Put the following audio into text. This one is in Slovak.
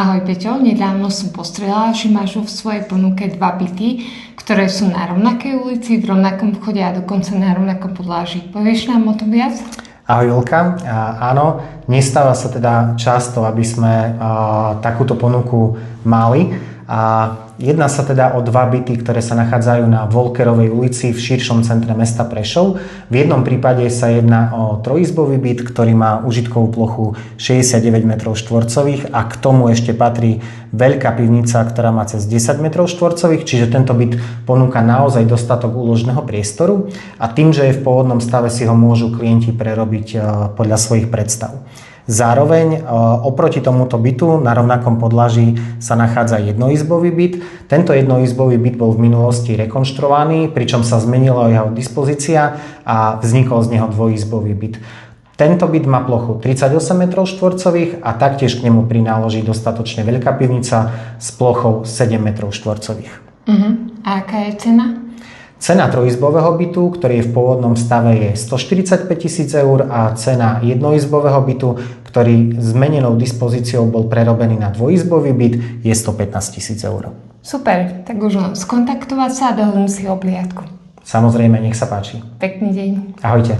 Ahoj Peťo, nedávno som postrelala, že máš vo svojej ponuke 2 byty, ktoré sú na rovnakej ulici, v rovnakom vchode a dokonca na rovnakom podlaží. Povieš nám o tom viac? Ahoj Julka, áno, nestáva sa teda často, aby sme takúto ponuku mali. Jedná sa teda o 2 byty, ktoré sa nachádzajú na Volkerovej ulici v širšom centre mesta Prešov. V jednom prípade sa jedná o trojizbový byt, ktorý má užitkovú plochu 69 m2 a k tomu ešte patrí veľká pivnica, ktorá má cez 10 m2, čiže tento byt ponúka naozaj dostatok úložného priestoru a tým, že je v pôvodnom stave, si ho môžu klienti prerobiť podľa svojich predstav. Zároveň oproti tomuto bytu na rovnakom podlaží sa nachádza jednoizbový byt. Tento jednoizbový byt bol v minulosti rekonštruovaný, pričom sa zmenila jeho dispozícia a vznikol z neho dvojizbový byt. Tento byt má plochu 38 m2 a taktiež k nemu prináleží dostatočne veľká pivnica s plochou 7 m2. A aká je cena? Cena trojizbového bytu, ktorý je v pôvodnom stave, je 145 000 eur a cena jednoizbového bytu, ktorý zmenenou dispozíciou bol prerobený na dvojizbový byt, je 115 000 eur. Super, tak už len skontaktovať sa a dohodnúť si obliadku. Samozrejme, nech sa páči. Pekný deň. Ahojte.